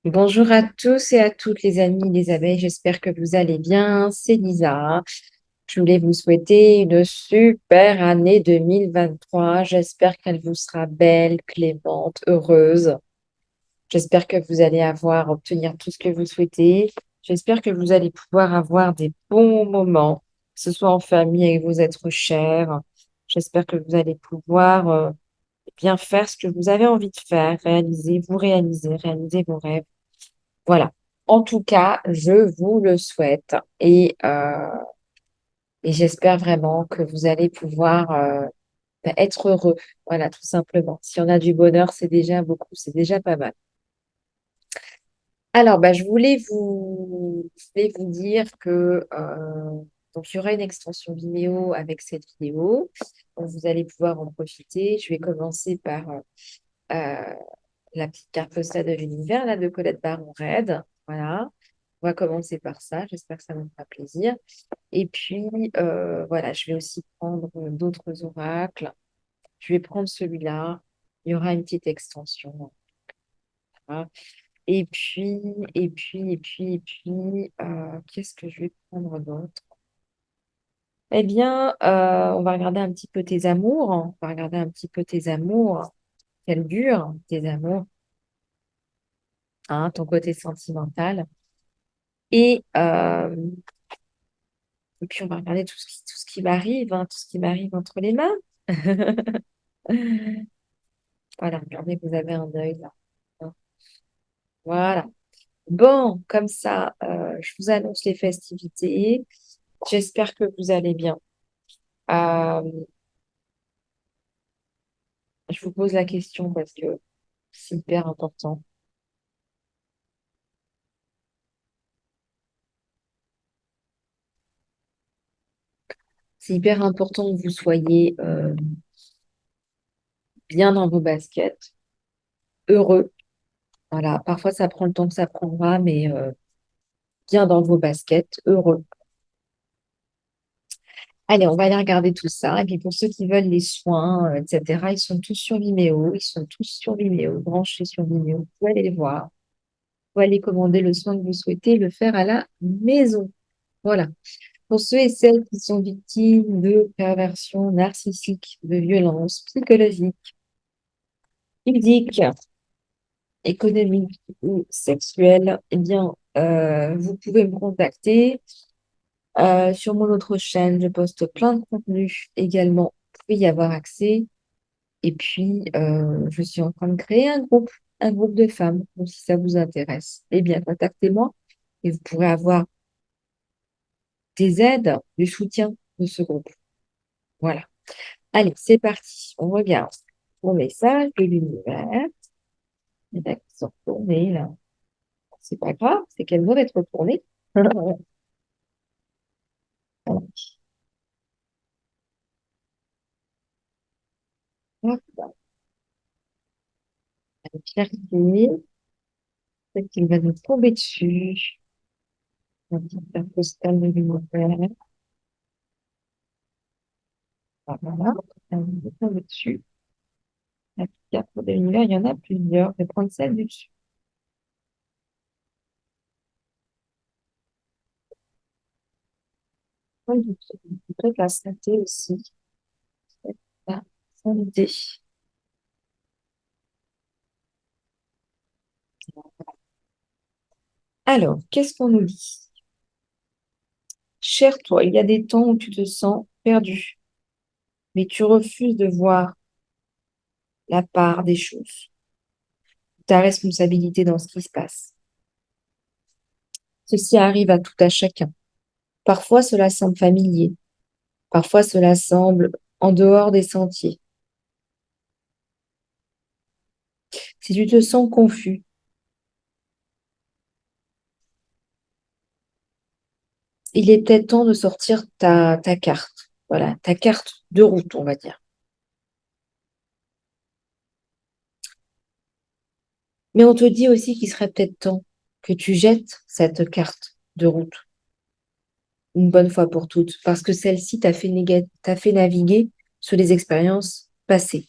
Bonjour à tous et à toutes les amis des abeilles, j'espère que vous allez bien. C'est Lisa. Je voulais vous souhaiter une super année 2023. J'espère qu'elle vous sera belle, clémente, heureuse. J'espère que vous allez obtenir tout ce que vous souhaitez. J'espère que vous allez pouvoir avoir des bons moments, que ce soit en famille avec vos êtres chers. J'espère que vous allez pouvoir bien faire ce que vous avez envie de faire, réaliser vos rêves. Voilà. En tout cas, je vous le souhaite et j'espère vraiment que vous allez pouvoir être heureux. Voilà, tout simplement. Si on a du bonheur, c'est déjà beaucoup, c'est déjà pas mal. Alors, je voulais vous dire que donc il y aura une extension vidéo avec cette vidéo. Donc, vous allez pouvoir en profiter. Je vais commencer par euh, la petite carte postale de l'univers là, de Colette Baron-Red. Voilà. On va commencer par ça. J'espère que ça vous fera plaisir. Et puis, voilà, je vais aussi prendre d'autres oracles. Je vais prendre celui-là. Il y aura une petite extension. Voilà. Qu'est-ce que je vais prendre d'autre? Eh bien, on va regarder un petit peu tes amours. On va regarder un petit peu tes amours. Quel dur, tes amours, hein, ton côté sentimental. Et, euh, et puis, on va regarder tout ce qui m'arrive, hein, tout ce qui m'arrive entre les mains. Voilà, regardez, vous avez un œil là. Voilà. Bon, comme ça, je vous annonce les festivités. J'espère que vous allez bien. Euh, je vous pose la question parce que c'est hyper important. C'est hyper important que vous soyez bien dans vos baskets, heureux. Voilà, parfois ça prend le temps que ça prendra, mais bien dans vos baskets, heureux. Allez, on va aller regarder tout ça. Et puis pour ceux qui veulent les soins, etc., ils sont tous sur Vimeo. Ils sont tous sur Vimeo, branchés sur Vimeo. Vous pouvez aller les voir. Vous pouvez aller commander le soin que vous souhaitez et le faire à la maison. Voilà. Pour ceux et celles qui sont victimes de perversion narcissique, de violences psychologiques, physiques, économiques ou sexuelles, eh bien, vous pouvez me contacter. Sur mon autre chaîne, je poste plein de contenus également. Vous pouvez y avoir accès. Et puis, je suis en train de créer un groupe de femmes. Donc, si ça vous intéresse, eh bien, contactez-moi et vous pourrez avoir des aides, du soutien de ce groupe. Voilà. Allez, c'est parti. On regarde mon message de l'univers. Il y en a qui sont retournés, là. C'est pas grave, c'est qu'elles doivent être retournées. Hop, allez, chercher. Peut-être qu'il va nous tomber dessus. Un petit carte postale de l'univers. Voilà. Elle va nous tomber dessus. La petite carte de l'univers, il y en a plusieurs. Je vais prendre celle du dessus. Celle du dessus. Peut-être la santé aussi. La santé. Alors, qu'est-ce qu'on nous dit? Cher toi, il y a des temps où tu te sens perdu, mais tu refuses de voir la part des choses, ta responsabilité dans ce qui se passe. Ceci arrive à tout à chacun. Parfois, cela semble familier, parfois, cela semble en dehors des sentiers. Si tu te sens confus, il est peut-être temps de sortir ta carte. Voilà, ta carte de route, on va dire. Mais on te dit aussi qu'il serait peut-être temps que tu jettes cette carte de route une bonne fois pour toutes, parce que celle-ci t'a fait naviguer sur les expériences passées.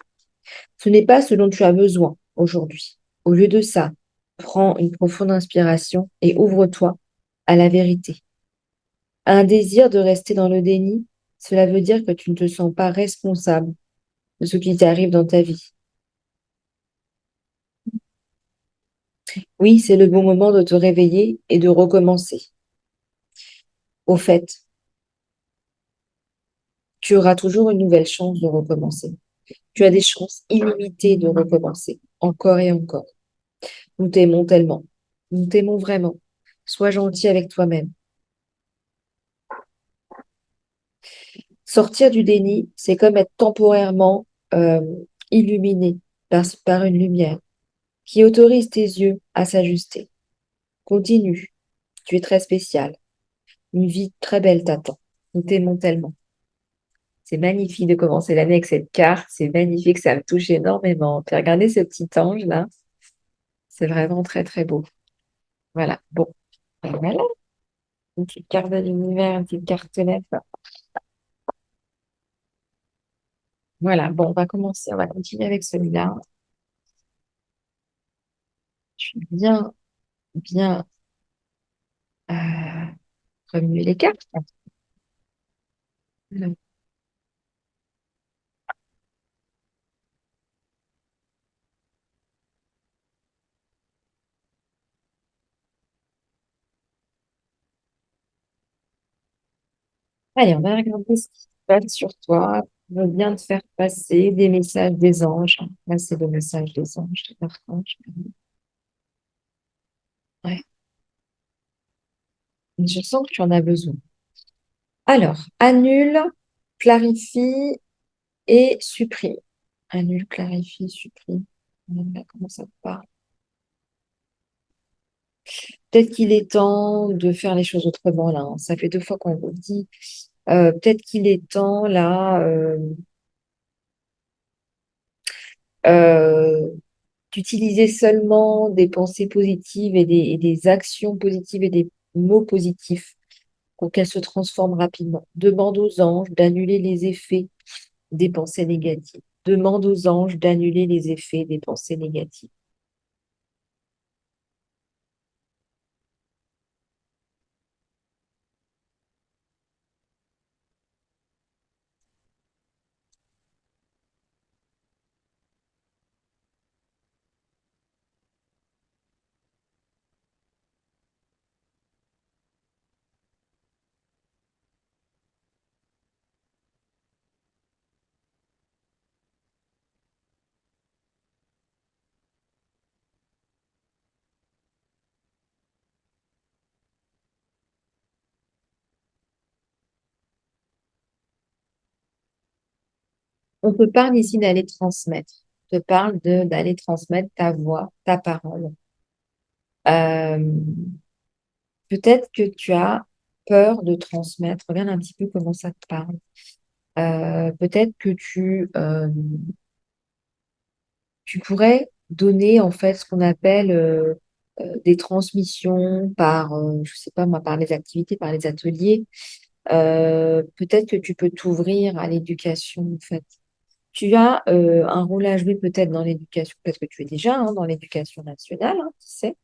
Ce n'est pas ce dont tu as besoin aujourd'hui. Au lieu de ça, Prends une profonde inspiration et ouvre-toi à la vérité. Un désir de rester dans le déni, cela veut dire que tu ne te sens pas responsable de ce qui t'arrive dans ta vie. Oui, c'est le bon moment de te réveiller et de recommencer. Au fait, tu auras toujours une nouvelle chance de recommencer. Tu as des chances illimitées de recommencer, encore et encore. Nous t'aimons tellement. Nous t'aimons vraiment. Sois gentil avec toi-même. Sortir du déni, c'est comme être temporairement euh, illuminé par une lumière qui autorise tes yeux à s'ajuster. Continue. Tu es très spécial. Une vie très belle t'attend. Nous t'aimons tellement. C'est magnifique de commencer l'année avec cette carte. C'est magnifique, ça me touche énormément. Puis regardez ce petit ange là. C'est vraiment très très beau. Voilà. Bon. Et voilà. Une petite carte de l'univers, une petite cartonnette. Voilà. Bon, on va commencer. On va continuer avec celui-là. Je suis bien, bien euh, remuer les cartes. Voilà. Allez, on va regarder ce qui se passe sur toi. On va bien te faire passer des messages des anges. Là, c'est le message des anges, des archanges. Ouais. Je sens que tu en as besoin. Alors, annule, clarifie et supprime. Annule, clarifie, supprime. Voilà, comment ça te parle? Peut-être qu'il est temps de faire les choses autrement là, hein. Ça fait 2 fois qu'on vous le dit. Peut-être qu'il est temps là euh, d'utiliser seulement des pensées positives et des actions positives et des mots positifs pour qu'elles se transforment rapidement. Demande aux anges d'annuler les effets des pensées négatives. Demande aux anges d'annuler les effets des pensées négatives. On te parle ici d'aller transmettre. On te parle d'aller transmettre ta voix, ta parole. Euh, Peut-être que tu as peur de transmettre. Regarde un petit peu comment ça te parle. Peut-être que tu pourrais donner en fait ce qu'on appelle des transmissions par, je sais pas moi, par les activités, par les ateliers. Peut-être que tu peux t'ouvrir à l'éducation en fait. Tu as un rôle à jouer peut-être dans l'éducation, peut-être que tu es déjà hein, dans l'éducation nationale, hein, qui sait.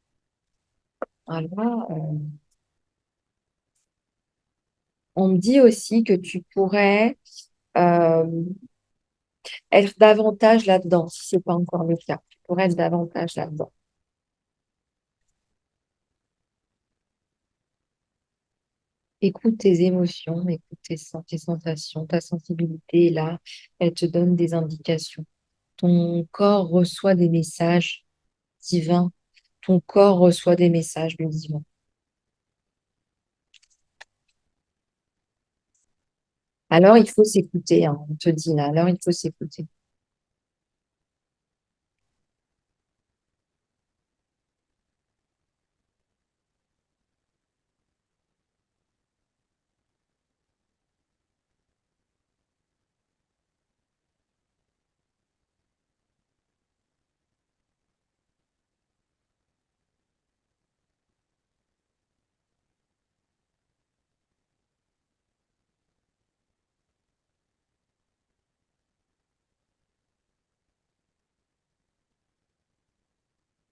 Alors, on me dit aussi que tu pourrais euh, être davantage là-dedans, si c'est pas encore le cas. Tu pourrais être davantage là-dedans. Écoute tes émotions, écoute tes sensations, ta sensibilité, là, elle te donne des indications. Ton corps reçoit des messages divins. Ton corps reçoit des messages du divin. Alors, il faut s'écouter, hein, on te dit là. Alors, il faut s'écouter.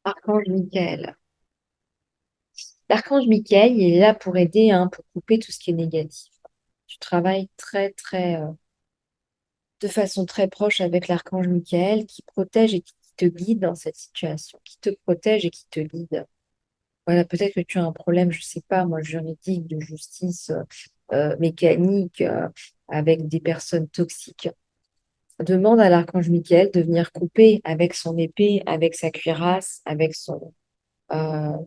Archange Michael. L'archange Michael, il est là pour aider, hein, pour couper tout ce qui est négatif. Tu travailles de façon très proche avec l'archange Michael qui protège et qui te guide dans cette situation, qui te protège et qui te guide. Voilà, peut-être que tu as un problème, je sais pas, moi, juridique, de justice, mécanique, avec des personnes toxiques. Demande à l'archange Michael de venir couper avec son épée, avec sa cuirasse, avec euh,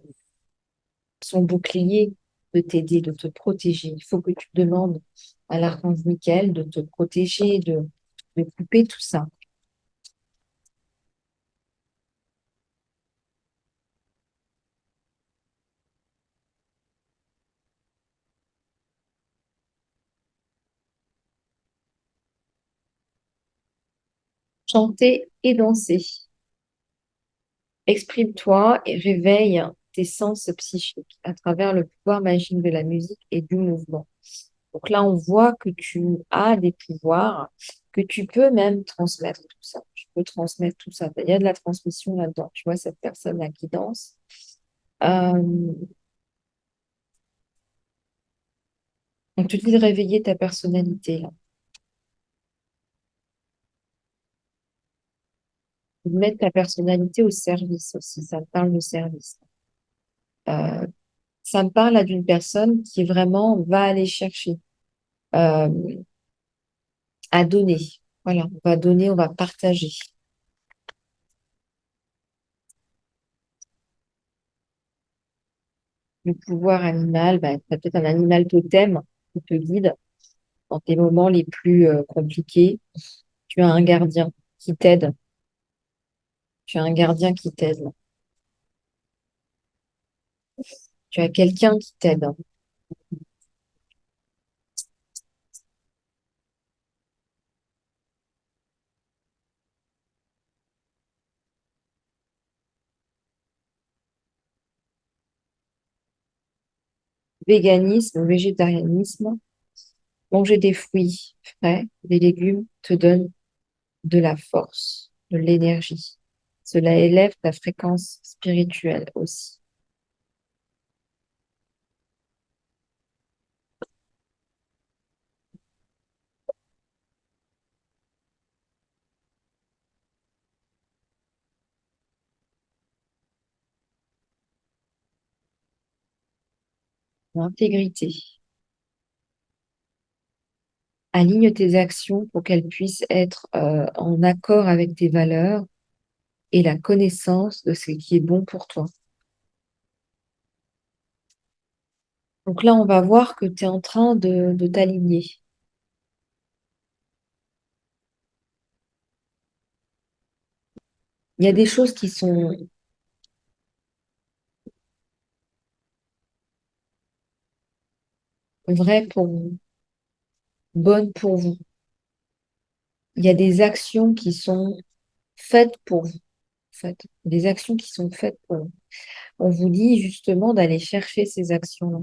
son bouclier, de t'aider, de te protéger. Il faut que tu demandes à l'archange Michael de te protéger, de couper tout ça. Chanter et danser. Exprime-toi et réveille tes sens psychiques à travers le pouvoir magique de la musique et du mouvement. Donc là, on voit que tu as des pouvoirs, que tu peux même transmettre tout ça. Tu peux transmettre tout ça. Il y a de la transmission là-dedans. Tu vois, cette personne-là qui danse. Euh, on te dit de réveiller ta personnalité, là. De mettre ta personnalité au service aussi. Ça me parle de service. Euh, ça me parle là d'une personne qui vraiment va aller chercher euh, à donner. Voilà, on va donner, on va partager. Le pouvoir animal, bah, tu as peut-être un animal totem qui te guide dans tes moments les plus compliqués. Tu as un gardien qui t'aide. Tu as un gardien qui t'aide. Tu as quelqu'un qui t'aide. Véganisme, végétarianisme, manger des fruits frais, des légumes te donne de la force, de l'énergie. Cela élève ta fréquence spirituelle aussi. L'intégrité. Aligne tes actions pour qu'elles puissent être en accord avec tes valeurs et la connaissance de ce qui est bon pour toi. Donc là, on va voir que tu es en train de t'aligner. Il y a des choses qui sont vraies pour vous, bonnes pour vous. Il y a des actions qui sont faites pour vous, en fait. Des actions qui sont faites pour vous. On vous dit justement d'aller chercher ces actions-là.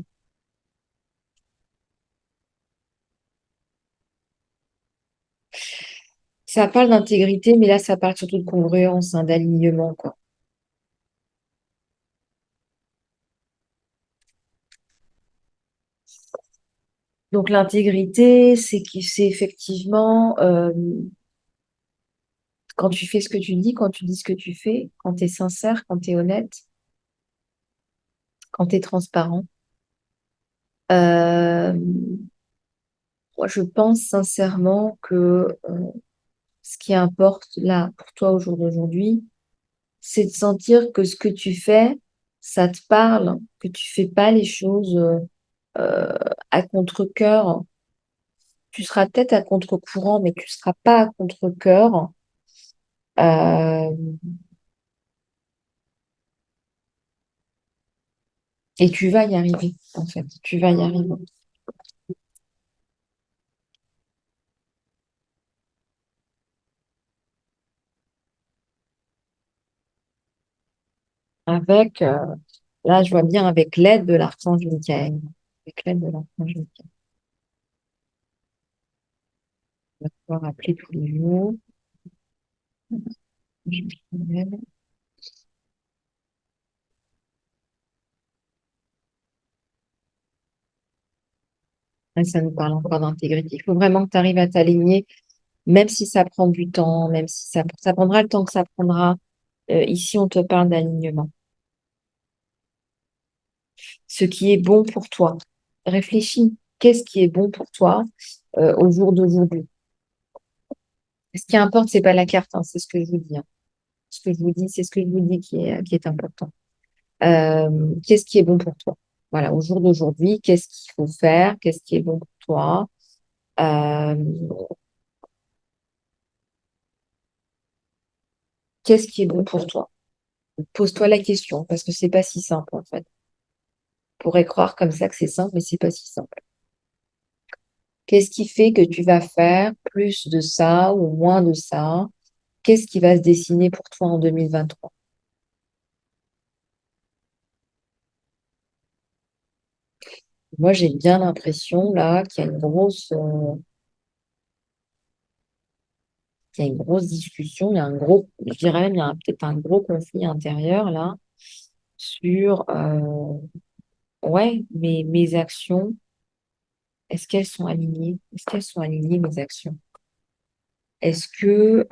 Ça parle d'intégrité, mais là, ça parle surtout de congruence, hein, d'alignement, quoi. Donc l'intégrité, c'est effectivement quand tu fais ce que tu dis, quand tu dis ce que tu fais, quand tu es sincère, quand tu es honnête, quand tu es transparent. Euh, Moi, je pense sincèrement que ce qui importe là pour toi au jour d'aujourd'hui, c'est de sentir que ce que tu fais, ça te parle, que tu fais pas les choses euh, à contre-cœur. Tu seras peut-être à contre-courant, mais tu seras pas à contre-cœur. Euh, et tu vas y arriver, en fait. Tu vas y arriver. Avec, là, je vois bien avec l'aide de l'archange Michael. Avec l'aide de l'archange Michael. On va pouvoir appeler tous les jours. Et ça nous parle encore d'intégrité. Il faut vraiment que tu arrives à t'aligner, même si ça prend du temps, même si ça prendra le temps que ça prendra. Ici, on te parle d'alignement. Ce qui est bon pour toi. Réfléchis, qu'est-ce qui est bon pour toi au jour d'aujourd'hui? Ce qui importe, c'est pas la carte, hein, c'est ce que je vous dis, hein. Ce que je vous dis, c'est ce que je vous dis qui est important. Qu'est-ce qui est bon pour toi? Voilà, au jour d'aujourd'hui, qu'est-ce qu'il faut faire? Qu'est-ce qui est bon pour toi? Euh, qu'est-ce qui est bon pour toi? Pose-toi la question, parce que c'est pas si simple, en fait. On pourrait croire comme ça que c'est simple, mais c'est pas si simple. Qu'est-ce qui fait que tu vas faire plus de ça ou moins de ça? Qu'est-ce qui va se dessiner pour toi en 2023? Moi, j'ai bien l'impression là qu'il y a une grosse discussion, il y a un gros, je dirais même, il y a peut-être un gros conflit intérieur là sur, ouais, mes actions, est-ce qu'elles sont alignées? Est-ce qu'elles sont alignées, mes actions? Est-ce que,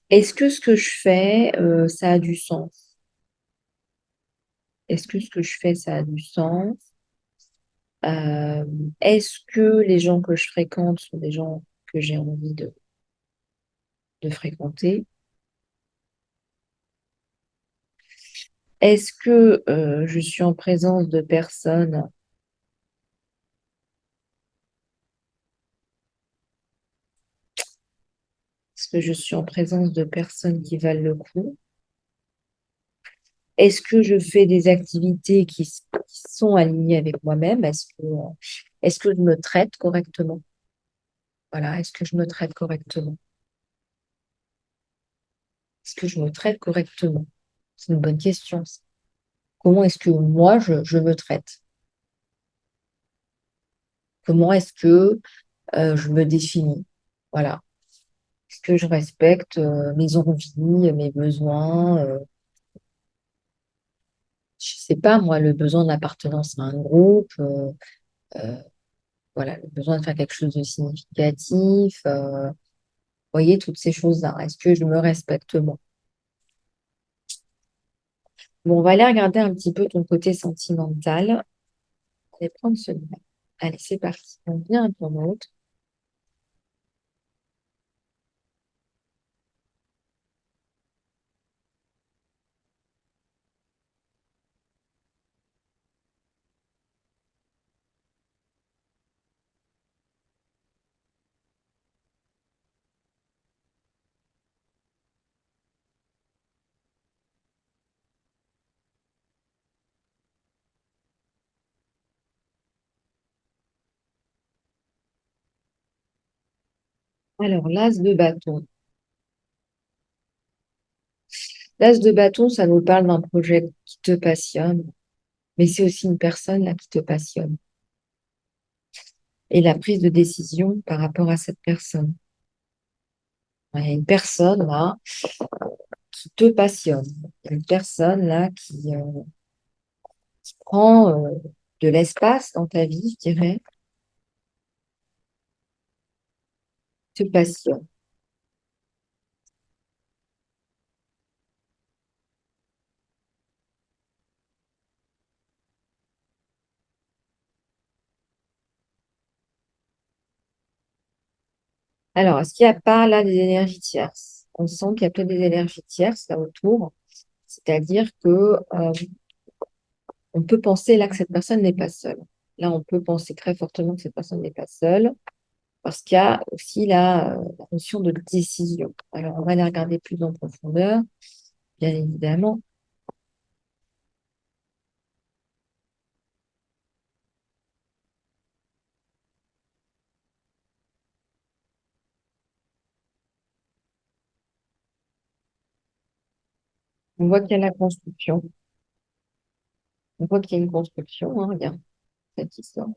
est-ce que ce que je fais, ça a du sens? Est-ce que ce que je fais, ça a du sens? Euh, est-ce que les gens que je fréquente sont des gens que j'ai envie de fréquenter? Est-ce que je suis en présence de personnes, est-ce que je suis en présence de personnes qui valent le coup? Est-ce que je fais des activités qui sont alignées avec moi-même? Est-ce que je me traite correctement? Voilà, est-ce que je me traite correctement? Est-ce que je me traite correctement? C'est une bonne question, ça. Comment est-ce que moi, je me traite? Comment est-ce que je me définis? Voilà. Est-ce que je respecte mes envies, mes besoins? Je sais pas, moi, le besoin d'appartenance à un groupe, euh, voilà, le besoin de faire quelque chose de significatif, voyez, toutes ces choses-là. Est-ce que je me respecte moi? Bon, on va aller regarder un petit peu ton côté sentimental. On va prendre celui-là. Allez, c'est parti. On vient un peu en autre. Alors, l'as de bâton. L'as de bâton, ça nous parle d'un projet qui te passionne, mais c'est aussi une personne là qui te passionne. Et la prise de décision par rapport à cette personne. Il y a une personne là qui te passionne. Il y a une personne là qui prend de l'espace dans ta vie, je dirais, te passionne. Alors, est-ce qu'il n'y a pas là des énergies tierces? On sent qu'il y a peut-être des énergies tierces là autour. C'est-à-dire que on peut penser là que cette personne n'est pas seule. Là, on peut penser très fortement que cette personne n'est pas seule parce qu'il y a aussi la notion de décision. Alors, on va aller regarder plus en profondeur, bien évidemment. On voit qu'il y a la construction. On voit qu'il y a une construction, hein, regarde cette histoire.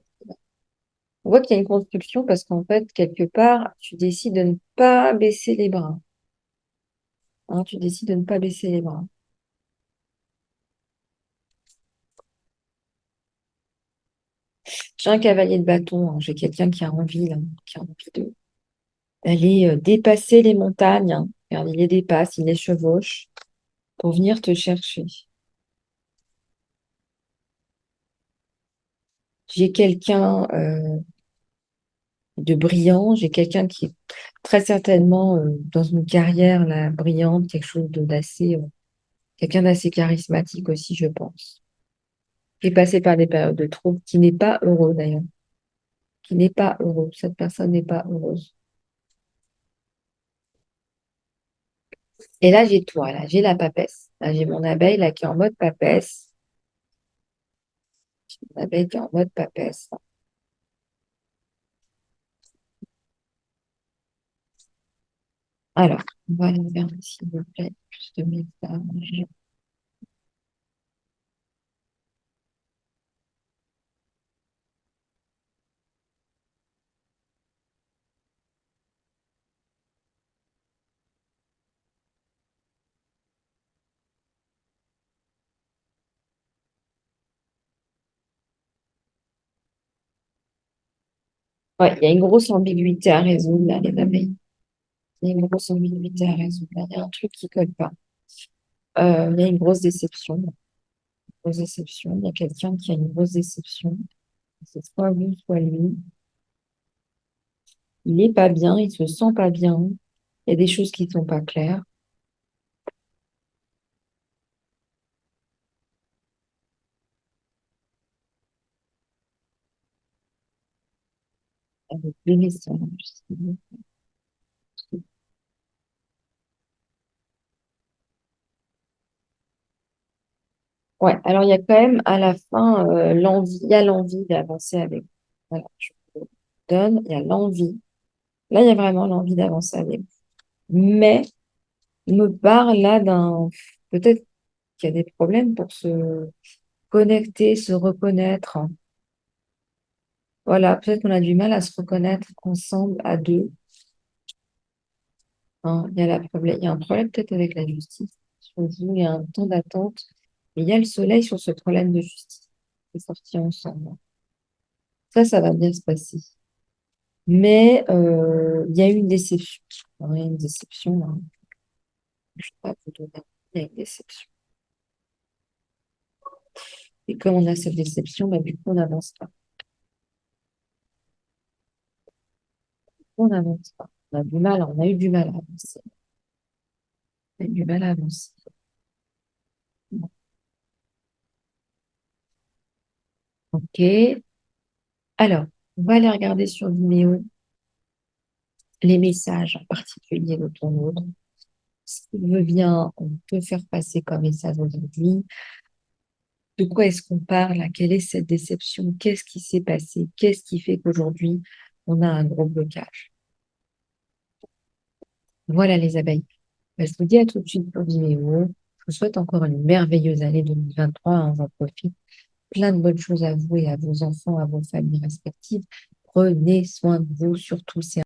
On voit qu'il y a une construction parce qu'en fait, quelque part, tu décides de ne pas baisser les bras. Hein, tu décides de ne pas baisser les bras. J'ai un cavalier de bâton, hein. J'ai quelqu'un qui a envie, là, qui a envie d'aller dépasser les montagnes, hein. Regarde, il les dépasse, il les chevauche pour venir te chercher. J'ai quelqu'un de brillant, j'ai quelqu'un qui est très certainement dans une carrière là, brillante, quelque chose d'assez, quelqu'un d'assez charismatique aussi, je pense, qui est passé par des périodes de troubles, qui n'est pas heureux d'ailleurs, qui n'est pas heureux. Cette personne n'est pas heureuse. Et là, j'ai toi, là, j'ai la papesse. Là, j'ai mon abeille là qui est en mode papesse. Mon abeille qui est en mode papesse. Alors, on va aller vers, s'il vous plaît, plus de messages. Ouais, il y a une grosse ambiguïté à résoudre, là, les abeilles. Il y a une grosse ambiguïté à résoudre. Là. Il y a un truc qui colle pas. Il y a une grosse déception. Grosse déception. Il y a quelqu'un qui a une grosse déception. C'est soit vous, soit lui. Il n'est pas bien, il se sent pas bien. Il y a des choses qui ne sont pas claires. Avec des messages. Ouais, alors il y a quand même à la fin l'envie, il y a l'envie d'avancer avec vous. Voilà, je vous le donne, il y a l'envie. Là, il y a vraiment l'envie d'avancer avec vous. Mais il me parle là d'un peut-être qu'il y a des problèmes pour se connecter, se reconnaître. Voilà, peut-être qu'on a du mal à se reconnaître ensemble à deux. Hein. Il y a un problème peut-être avec la justice. Sur vous, il y a un temps d'attente. Et il y a le soleil sur ce problème de justice. C'est sorti ensemble. Ça va bien se passer. Mais il y a eu une déception. Hein, il y a une déception. Hein. Je ne sais pas vous donner. Il y a une déception. Et comme on a cette déception, bah, du coup, on n'avance pas. On n'avance pas. On a du mal, on a eu du mal à avancer. On a eu du mal à avancer. Bon. Ok. Alors, on va aller regarder sur Vimeo les messages en particulier de ton autre. S'il veut bien, on peut faire passer comme message aujourd'hui. De quoi est-ce qu'on parle? Quelle est cette déception? Qu'est-ce qui s'est passé? Qu'est-ce qui fait qu'aujourd'hui, on a un gros blocage? Voilà les abeilles. Ben, je vous dis à tout de suite pour Vimeo. Je vous souhaite encore une merveilleuse année 2023. Hein, j'en profite. Plein de bonnes choses à vous et à vos enfants, à vos familles respectives. Prenez soin de vous, surtout. C'est